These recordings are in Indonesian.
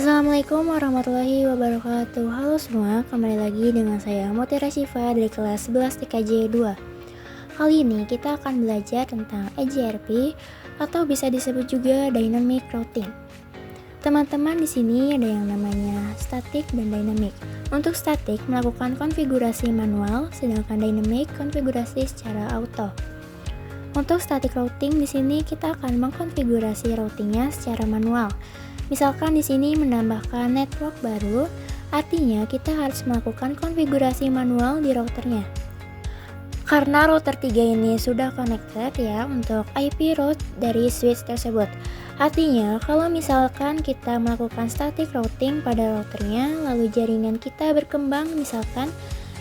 Assalamualaikum warahmatullahi wabarakatuh. Halo semua, kembali lagi dengan saya Mutiara Syifa dari kelas 11 TKJ 2. Kali ini kita akan belajar tentang EJRP atau bisa disebut juga Dynamic Routing. Teman-teman, di sini ada yang namanya static dan dynamic. Untuk static melakukan konfigurasi manual, sedangkan dynamic konfigurasi secara auto. Untuk static routing di sini kita akan mengkonfigurasi routingnya secara manual. Misalkan di sini menambahkan network baru, artinya kita harus melakukan konfigurasi manual di routernya. Karena router 3 ini sudah connected ya untuk IP route dari switch tersebut. Artinya kalau misalkan kita melakukan static routing pada routernya, lalu jaringan kita berkembang, misalkan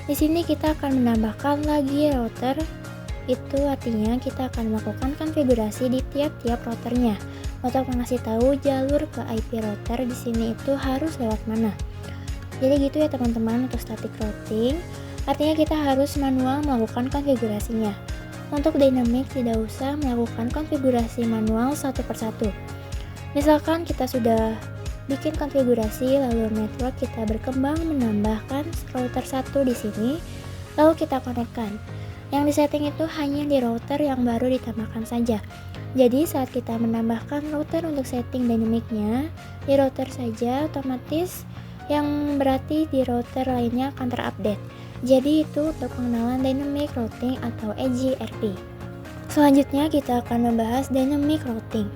di sini kita akan menambahkan lagi router. Itu artinya kita akan melakukan konfigurasi di tiap-tiap routernya untuk mengasih tahu jalur ke IP router di sini itu harus lewat mana. Jadi gitu ya teman-teman untuk static routing. Artinya kita harus manual melakukan konfigurasinya. Untuk dynamic tidak usah melakukan konfigurasi manual satu persatu. Misalkan kita sudah bikin konfigurasi lalu network kita berkembang menambahkan router 1 di sini, lalu kita konekkan. Yang disetting itu hanya di router yang baru ditambahkan saja. Jadi saat kita menambahkan router untuk setting dynamicnya di router saja, otomatis yang berarti di router lainnya akan terupdate. Jadi itu untuk pengenalan dynamic routing atau EJRP. Selanjutnya kita akan membahas dynamic routing.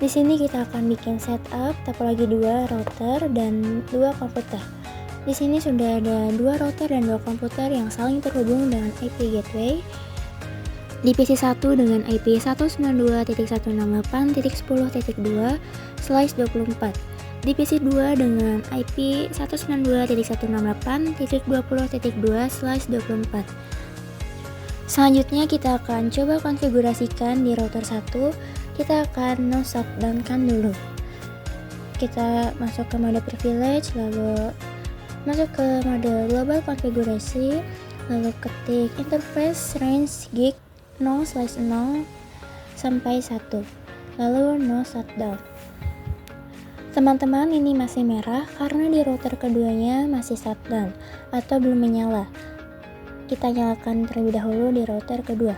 Di sini kita akan bikin setup topologi 2 router dan 2 komputer. Di sini sudah ada 2 router dan 2 komputer yang saling terhubung dengan IP gateway. Di PC 1 dengan IP 192.168.10.2/24. Di PC 2 dengan IP 192.168.20.2/24. Selanjutnya kita akan coba konfigurasikan di router 1. Kita akan no shutdown kan dulu. Kita masuk ke mode privilege, lalu masuk ke mode global konfigurasi, lalu ketik interface range gig 0/0 sampai 1, lalu no shutdown. Teman-teman, ini masih merah karena di router keduanya masih shutdown atau belum menyala. Kita nyalakan terlebih dahulu di router kedua.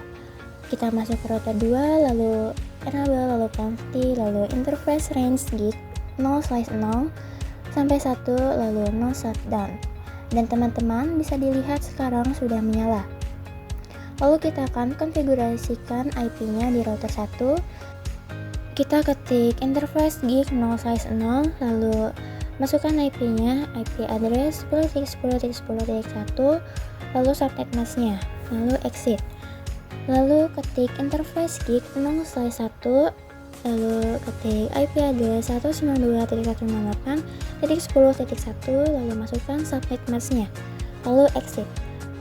Kita masuk ke router 2, lalu enable, lalu confi, lalu interface range gig 0/0 sampai 1, lalu no shutdown. Dan teman-teman bisa dilihat sekarang sudah menyala. Lalu kita akan konfigurasikan IP-nya di router 1. Kita ketik interface gig 0/0, lalu masukkan IP-nya, IP address 10.10.10.1, lalu subnet mask-nya, lalu exit. Lalu ketik interface gig 0/1, lalu ketik IP address 192.168.10.1, lalu masukkan subnet mask-nya, lalu exit.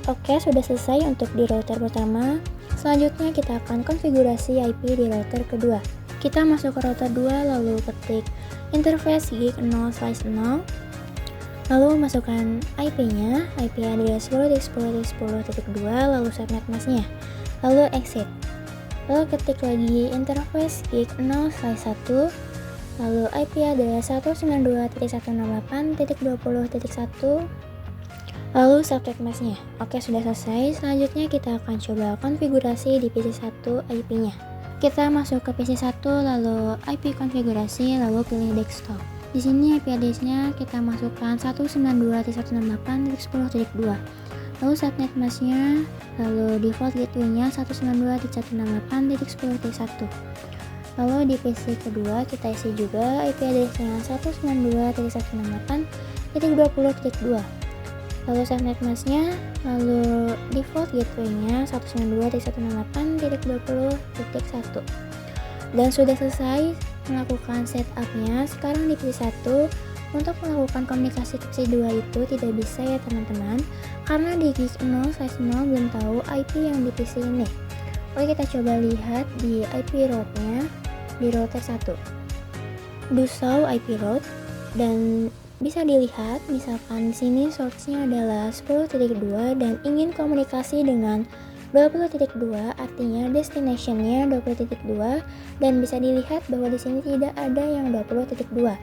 Oke, sudah selesai untuk di router pertama. Selanjutnya kita akan konfigurasi IP di router kedua. Kita masuk ke router 2, lalu ketik interface gig 0/0, lalu masukkan IP-nya, IP address 10.10.10.2, lalu subnet mask-nya, lalu exit. Lalu ketik lagi interface gig 0/1, lalu IP address 192.168.20.1, lalu subnet mask-nya. Oke, sudah selesai. Selanjutnya kita akan coba konfigurasi di PC 1 IP-nya. Kita masuk ke PC 1, lalu IP konfigurasi, lalu pilih desktop. Di sini IP address-nya kita masukkan 192.168.10.2. Lalu subnet mask-nya, lalu default gateway-nya 192.168.10.1. Lalu di PC kedua kita isi juga IP address-nya 192.168.20.2. Lalu subnet mask-nya, lalu default gateway-nya 192.168.20.1. Dan sudah selesai melakukan setup-nya. Sekarang di PC 1 untuk melakukan komunikasi ke PC 2 itu tidak bisa ya teman-teman, karena di gig 0/0 belum tahu IP yang di PC ini. Oke, kita coba lihat di IP route-nya di router 1. Do show IP route, dan bisa dilihat misalkan di sini source-nya adalah 10.2 dan ingin komunikasi dengan 20.2, artinya destination-nya 20.2, dan bisa dilihat bahwa di sini tidak ada yang 20.2.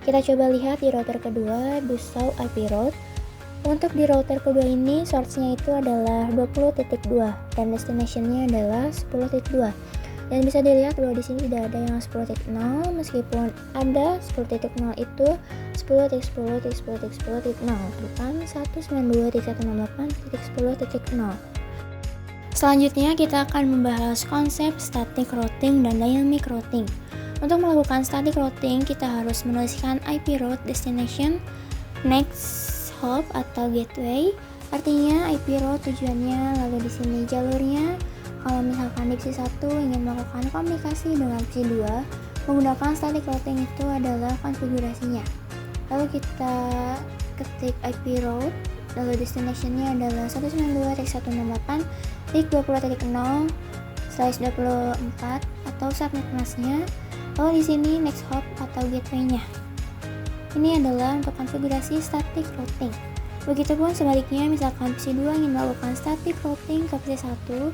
Kita coba lihat di router kedua, do show IP route. Untuk di router kedua ini source-nya itu adalah 20.2 dan destination-nya adalah 10.2. Dan bisa dilihat bahwa di sini tidak ada yang 10.0, meskipun ada 10.0 itu 10.10.10.10.0 bukan 192.168.10.0. Selanjutnya kita akan membahas konsep static routing dan dynamic routing. Untuk melakukan static routing kita harus menuliskan IP route destination, next hop atau gateway, artinya IP route tujuannya, lalu di sini jalurnya. Kalau misalkan di PC 1 ingin melakukan komunikasi dengan PC 2, menggunakan static routing itu adalah konfigurasinya. Lalu kita ketik IP route, lalu destination-nya adalah 192.168.20.0/24 atau subnet mask-nya. Lalu di sini next hop atau gateway-nya. Ini adalah untuk konfigurasi static routing. Begitupun sebaliknya, misalkan PC 2 ingin melakukan static routing ke PC 1,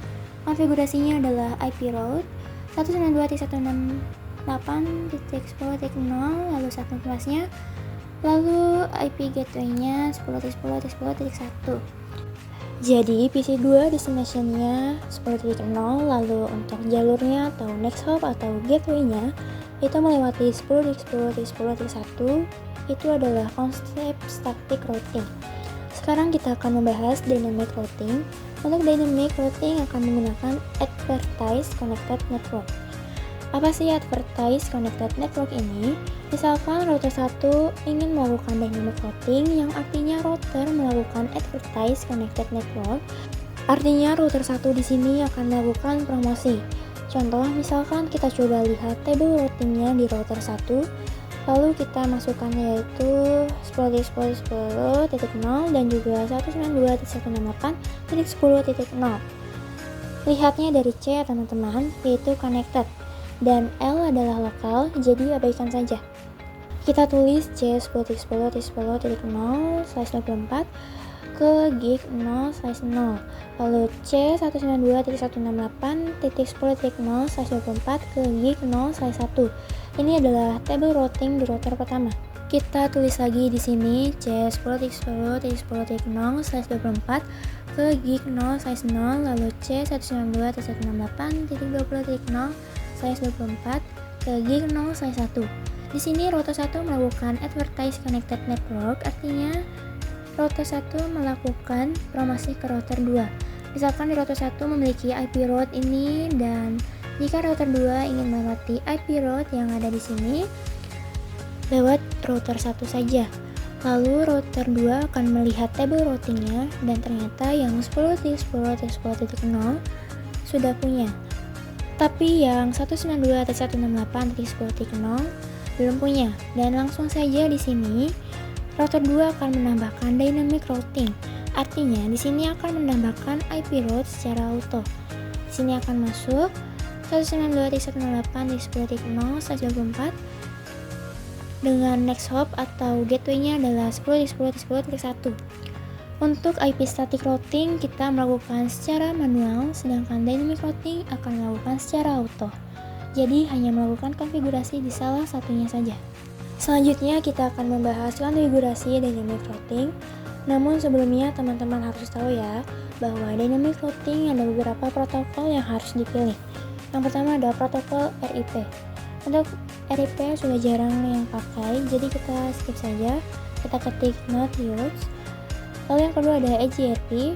konfigurasinya adalah IP route 192.168.10.0 lalu subnet mask-nya, lalu IP gateway-nya 10.10.10.1. Jadi PC 2 destination-nya 10.0, lalu untuk jalurnya atau next hop atau gateway-nya itu melewati 10.10.10.1. Itu adalah konsep static routing. Sekarang kita akan membahas dynamic routing. Untuk dynamic routing akan menggunakan Advertise Connected Network. Apa sih Advertise Connected Network ini? Misalkan router 1 ingin melakukan dynamic routing, yang artinya router melakukan Advertise Connected Network. Artinya router 1 di sini akan melakukan promosi. Contoh, misalkan kita coba lihat table routingnya di router 1. Lalu kita masukkan yaitu 10.10.10.0 dan juga 192.168.10.0. Lihatnya dari C ya teman-teman, yaitu connected, dan L adalah lokal, jadi abaikan saja. Kita tulis C 10.10.10.0/24 ke gig 0/0, lalu C 192.168.10.0/24 ke gig 0/1. Ini adalah table routing di router pertama. Kita tulis lagi di sini C 10.10.10.0/24 ke gig 0/0, lalu C 192.168.20.0/24 ke gig 0/1. Di sini router 1 melakukan Advertise Connected Network, artinya router 1 melakukan promosi ke router 2. Misalkan di router 1 memiliki IP route ini, dan jika router 2 ingin melewati IP route yang ada di sini, lewat router 1 saja. Lalu router 2 akan melihat table routingnya, dan ternyata yang 10.10.10.0 sudah punya. Tapi yang 192.168.10.0 belum punya, dan langsung saja di sini router 2 akan menambahkan dynamic routing. Artinya di sini akan menambahkan IP route secara auto. Di sini akan masuk 192.168.10.0/24 dengan next hop atau gateway-nya adalah 10.10.10.1. Untuk IP static routing kita melakukan secara manual, sedangkan dynamic routing akan melakukan secara auto. Jadi hanya melakukan konfigurasi di salah satunya saja. Selanjutnya kita akan membahas konfigurasi dynamic routing. Namun sebelumnya teman-teman harus tahu ya, bahwa dynamic routing ada beberapa protokol yang harus dipilih. Yang pertama ada protokol RIP. Untuk RIP sudah jarang yang pakai, jadi kita skip saja. Kita ketik not used. Lalu yang kedua ada EGRP.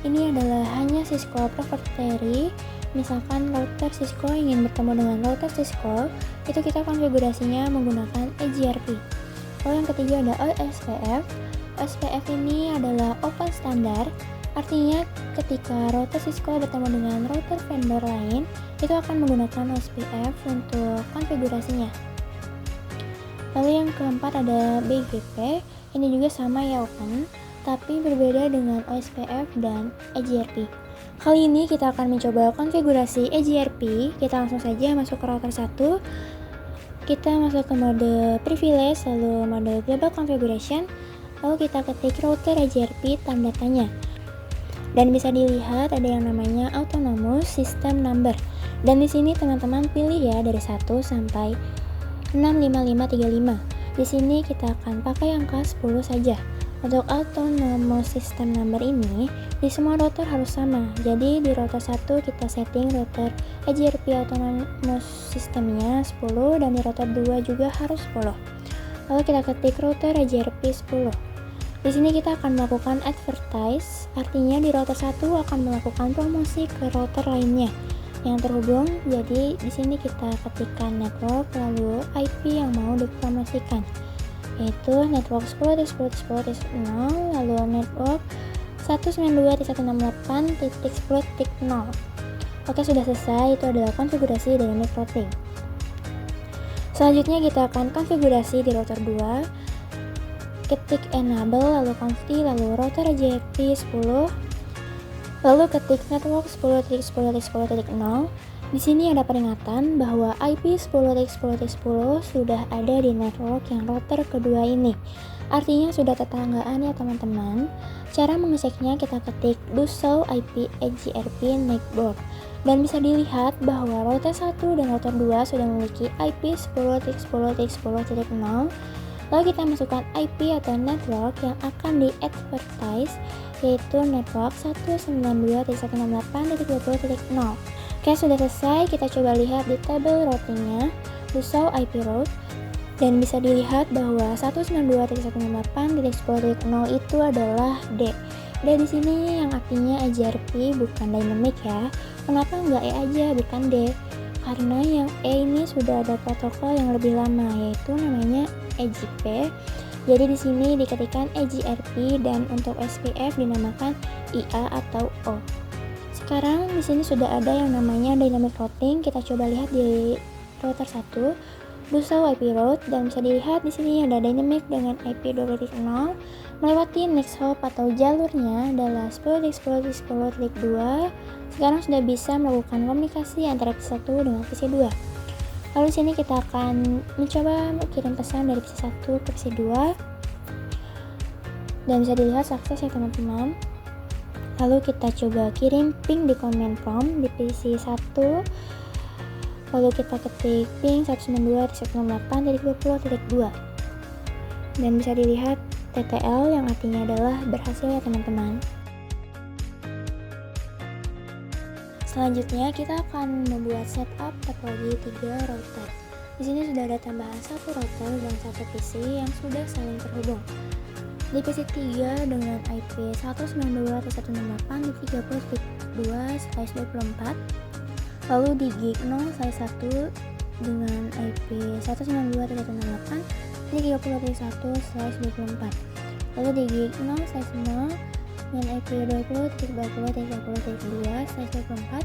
Ini adalah hanya Cisco proprietary. Misalkan router Cisco ingin bertemu dengan router Cisco, itu kita konfigurasinya menggunakan EGRP. Lalu yang ketiga ada OSPF. OSPF ini adalah open standard. Artinya ketika router Cisco bertemu dengan router vendor lain, itu akan menggunakan OSPF untuk konfigurasinya. Lalu yang keempat ada BGP. Ini juga sama ya, open, tapi berbeda dengan OSPF dan EGRP. Kali ini kita akan mencoba konfigurasi EGRP. Kita langsung saja masuk ke router 1. Kita masuk ke mode privilege, lalu mode global configuration. Lalu kita ketik router EGRP tanda tanya. Dan bisa dilihat ada yang namanya autonomous system number. Dan di sini teman-teman pilih ya dari 1 sampai 65535. Di sini kita akan pakai angka 10 saja. Untuk autonomous system number ini, di semua router harus sama. Jadi di router 1 kita setting router EJRP autonomous systemnya 10 dan di router 2 juga harus 10. Lalu kita ketik router EJRP 10. Di sini kita akan melakukan advertise, artinya di router 1 akan melakukan promosi ke router lainnya yang terhubung. Jadi di sini kita ketikkan network lalu IP yang mau dipromosikan, yaitu network 10.10.10.0 lalu network 192.168.10.0. Oke, sudah selesai. Itu adalah konfigurasi dynamic routing. Selanjutnya kita akan konfigurasi di router 2. Ketik enable lalu config lalu router EJRP 10 lalu ketik network 10.10.10.0. Di sini ada peringatan bahwa IP 10.10.10 sudah ada di network yang router kedua ini. Artinya sudah tetanggaan ya teman-teman. Cara mengeceknya kita ketik do show IP EJRP neighbor. Dan bisa dilihat bahwa router 1 dan router 2 sudah memiliki IP 10.10.10.0. Lalu kita masukkan IP atau network yang akan di-advertise, yaitu network 192.168.20.0. Oke, sudah selesai. Kita coba lihat di tabel routingnya, do show IP route, dan bisa dilihat bahwa 192.168.10.0 itu adalah D. D di sini yang artinya EJRP bukan dynamic ya. Kenapa nggak E aja, bukan D? Karena yang E ini sudah ada protokol yang lebih lama, yaitu namanya EJP. Jadi di sini diketikkan EJRP dan untuk SPF dinamakan IA atau O. Sekarang di sini sudah ada yang namanya dynamic routing. Kita coba lihat di router 1, do show IP route, dan bisa dilihat di sini ada dynamic dengan IP 2.0 melewati next hop atau jalurnya adalah 10.10.10.2. Sekarang sudah bisa melakukan komunikasi antara PC1 dengan PC2. Lalu di sini kita akan mencoba kirim pesan dari PC1 ke PC2. Dan bisa dilihat sukses ya teman-teman. Lalu kita coba kirim ping di command prompt di PC1. Lalu kita ketik ping 192.168.20.2. Dan bisa dilihat TTL yang artinya adalah berhasil ya teman-teman. Selanjutnya kita akan membuat setup topologi 3 router. Di sini sudah ada tambahan 1 router dan 1 PC yang sudah saling terhubung. Di PC 3 dengan IP 192.168.30.2/24, lalu di gig 0/1 dengan IP 192.168.30.1/24, lalu di gig 0/0 dengan IP 20.20.30.2/24,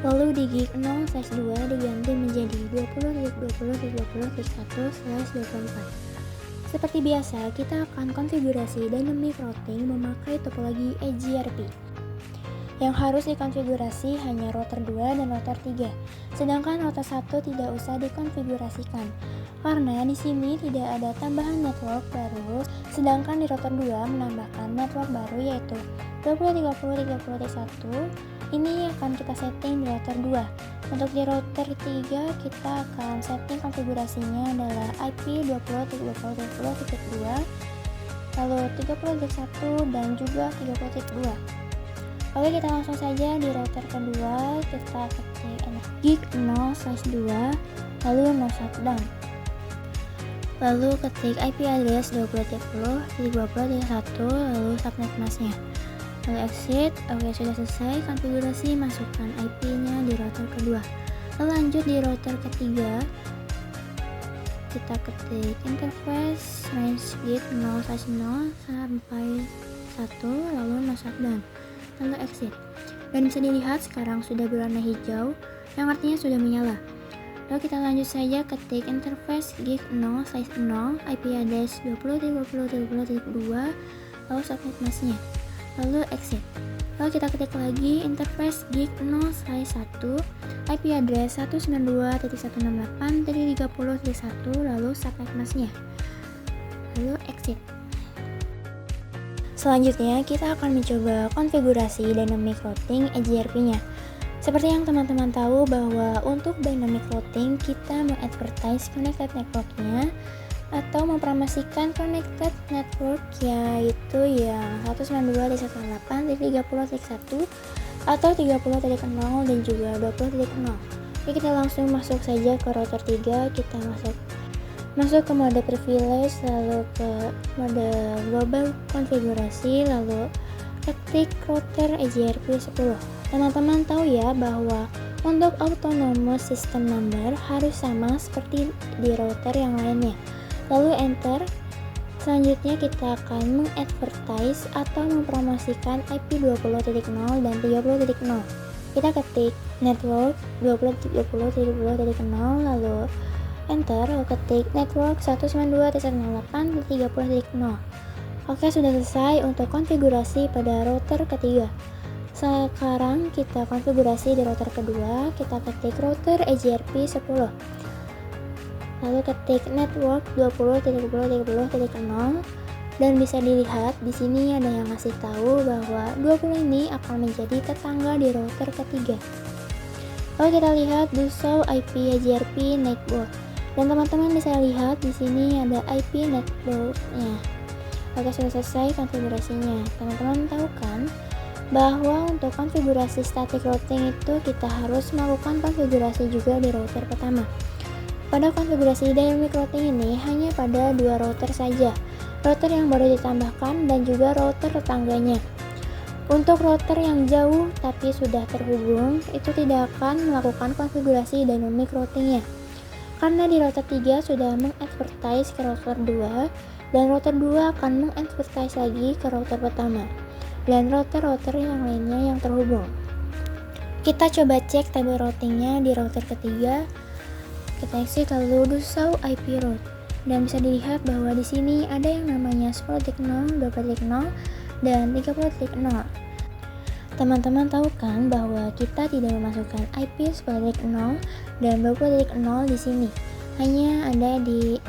lalu di gig 0/2 diganti menjadi 20.20.20.1/24. Seperti biasa, kita akan konfigurasi dynamic routing memakai topologi EJRP. Yang harus dikonfigurasi hanya router 2 dan router 3, sedangkan router 1 tidak usah dikonfigurasikan karena di sini tidak ada tambahan network baru, sedangkan di router 2 menambahkan network baru yaitu 20.30.30.1. Ini akan kita setting di router 2. Untuk di router 3 kita akan setting konfigurasinya adalah IP 20.30.30.2, lalu 30.1 dan juga 30.2. Oke, kita langsung saja di router kedua, kita ketik gig 0/2 lalu no shutdown. Lalu ketik IP address 20.30.20.1 lalu subnet masknya. Lalu exit. Oke, sudah selesai konfigurasi, masukkan IP-nya di router kedua. Lalu lanjut di router ketiga, kita ketik interface range gig 0/0 sampai 1 lalu no shutdown. Lalu exit. Dan bisa dilihat sekarang sudah berwarna hijau yang artinya sudah menyala. Lalu kita lanjut saja ketik interface gig 0/0 IP address 20.30.20.2 lalu subnet masknya. Lalu exit. Lalu kita ketik lagi interface gig 0/1 IP address 192.168.30.1 lalu subnet masknya. Lalu exit. Selanjutnya kita akan mencoba konfigurasi dynamic routing EJRP-nya. Seperti yang teman-teman tahu bahwa untuk dynamic routing kita mengadvertise connected network-nya atau mempromosikan connected network, yaitu yang 192.168.30.1 atau 30.0 dan juga 20.0. Oke, kita langsung masuk saja ke router 3. Kita masuk ke mode privilege, lalu ke mode global konfigurasi, lalu ketik router EJRP 10. Teman-teman tahu ya bahwa untuk autonomous system number harus sama seperti di router yang lainnya. Lalu enter. Selanjutnya kita akan mengadvertise atau mempromosikan IP 20.0 dan 30.0. Kita ketik network 20.0 lalu enter, lalu ketik network 192.168.30.0. Oke, sudah selesai untuk konfigurasi pada router ketiga. Sekarang kita konfigurasi di router kedua. Kita ketik router EJRP 10, lalu ketik network 20.30.30.0 dan bisa dilihat di sini ada yang ngasih tahu bahwa 20 ini akan menjadi tetangga di router ketiga. Lalu kita lihat do show IP EJRP network dan teman-teman bisa lihat di sini ada IP networknya. Oke, sudah selesai konfigurasinya. Teman-teman tahu kan bahwa untuk konfigurasi static routing itu kita harus melakukan konfigurasi juga di router pertama. Pada konfigurasi dynamic routing ini hanya pada dua router saja, router yang baru ditambahkan dan juga router tetangganya. Untuk router yang jauh tapi sudah terhubung itu tidak akan melakukan konfigurasi dynamic routingnya, karena di router 3 sudah mengadvertise ke router 2 dan router 2 akan mengadvertise lagi ke router pertama dan router-router yang lainnya yang terhubung. Kita coba cek tabel routingnya di router ketiga. Kita exit lalu do show IP route dan bisa dilihat bahwa di sini ada yang namanya 10.0, 20.0 dan 30.0. Teman-teman tahu kan bahwa kita tidak memasukkan IP 10.0 dan 20.0 di sini. Hanya ada di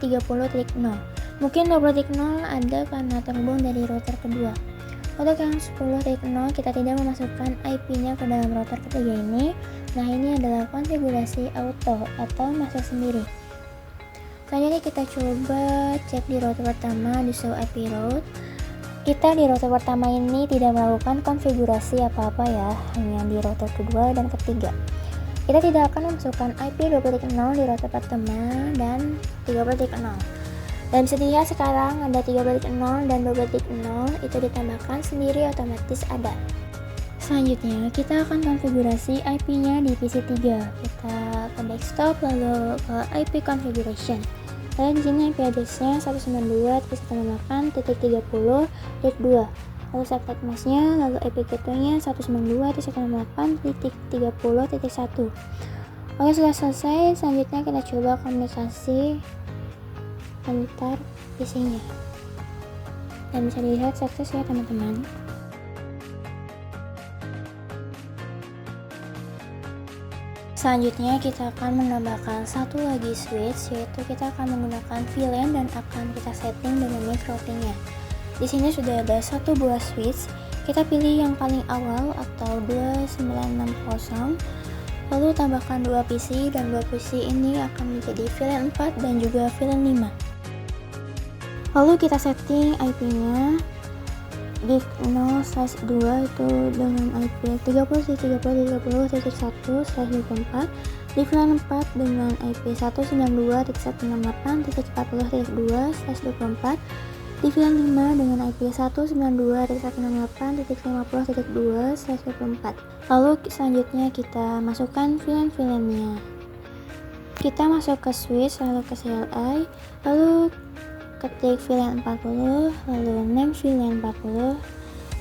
30.0. Mungkin 20.0 ada karena terhubung dari router kedua. Untuk yang 10.0 kita tidak memasukkan IP-nya ke dalam router ketiga ini. Nah, ini adalah konfigurasi auto atau masuk sendiri. Selanjutnya kita coba cek di router pertama di show IP route. Kita di router pertama ini tidak melakukan konfigurasi apa-apa ya, hanya di router kedua dan ketiga. Kita tidak akan memasukkan IP 20.0 di router pertama dan 30.0. Dan bisa dilihat sekarang ada 30.0 dan 20.0 itu ditambahkan sendiri otomatis ada. Selanjutnya kita akan konfigurasi IP-nya di PC3. Kita ke desktop lalu ke IP configuration. Lalu di sini IP address-nya 192.168.30.2. Lalu subnet mask-nya, lalu IP gateway-nya 192.168.30.1. Oke, sudah selesai. Selanjutnya kita coba komunikasi antar PC-nya. Dan bisa dilihat sukses ya teman-teman. Selanjutnya kita akan menambahkan satu lagi switch, yaitu kita akan menggunakan VLAN dan akan kita setting dynamic routingnya. Di sini sudah ada satu buah switch. Kita pilih yang paling awal atau 2960. Lalu tambahkan dua PC dan dua PC ini akan menjadi VLAN 4 dan juga VLAN 5. Lalu kita setting IP-nya gig 0/2 itu dengan IP 30.30.30.1/24, di VLAN 4 dengan IP 192.168.40.2/24, di VLAN 5 dengan IP 192.168.50.2/24. Lalu selanjutnya kita masukkan VLAN-VLAN-nya. Kita masuk ke switch lalu ke CLI, lalu ketik VLAN 40, lalu name VLAN 40,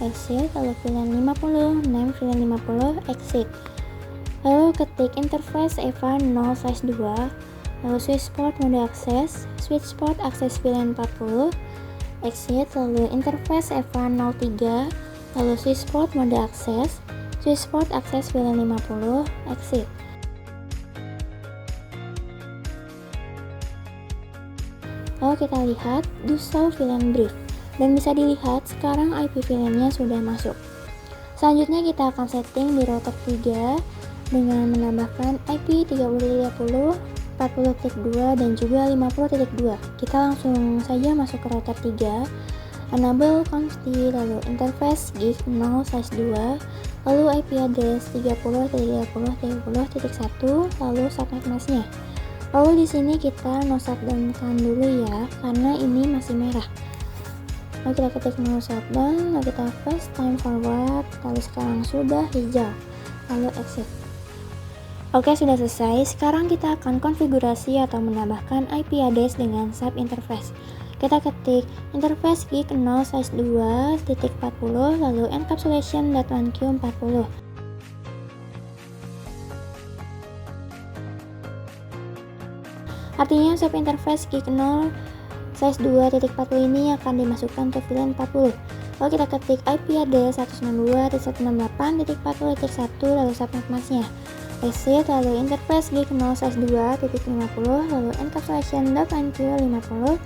exit, lalu VLAN 50, name VLAN 50, exit. Lalu ketik interface EVA 0/2, lalu switch port mode akses, switch port akses VLAN 40, exit, lalu interface EVA 03, lalu switch port mode akses, switch port akses VLAN 50, exit. Lalu kita lihat do show VLAN brief dan bisa dilihat sekarang IP VLAN-nya sudah masuk. Selanjutnya kita akan setting di router 3 dengan menambahkan IP 30.30 40.2 dan juga 50.2. Kita langsung saja masuk ke router 3, enable consti, lalu interface gig 0 size 2, lalu IP address 30.30.30.1, lalu subnet masknya. Lalu di sini kita no shutdown-kan dulu ya, karena ini masih merah. Lalu kita ketik no shutdown, lalu kita fast time forward, lalu sekarang sudah hijau, lalu exit. Oke, sudah selesai. Sekarang kita akan konfigurasi atau menambahkan IP address dengan sub interface. Kita ketik interface gig 0 size 2.40, lalu encapsulation.1q40. Artinya sub interface gig 0 size 2.40 ini akan dimasukkan ke VLAN 40. Lalu kita ketik IP address 192.168.40.1, lalu subnet masknya. Exit, lalu interface gig 0 size 2.50, lalu encapsulation.1q50.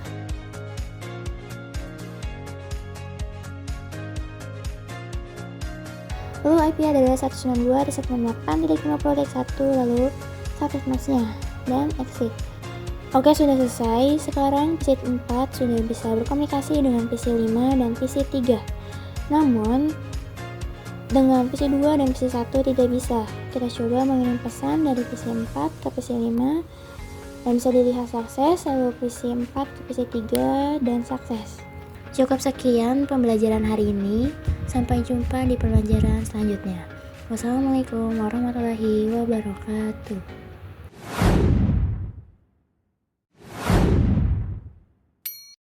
Lalu IP address 192.168.50.1, lalu subnet masknya, dan exit. Oke, sudah selesai. Sekarang PC 4 sudah bisa berkomunikasi dengan PC 5 dan PC 3. Namun, dengan PC 2 dan PC 1 tidak bisa. Kita coba mengirim pesan dari PC 4 ke PC 5 dan bisa dilihat sukses, lalu PC 4 ke PC 3 dan sukses. Cukup sekian pembelajaran hari ini. Sampai jumpa di pembelajaran selanjutnya. Wassalamualaikum warahmatullahi wabarakatuh.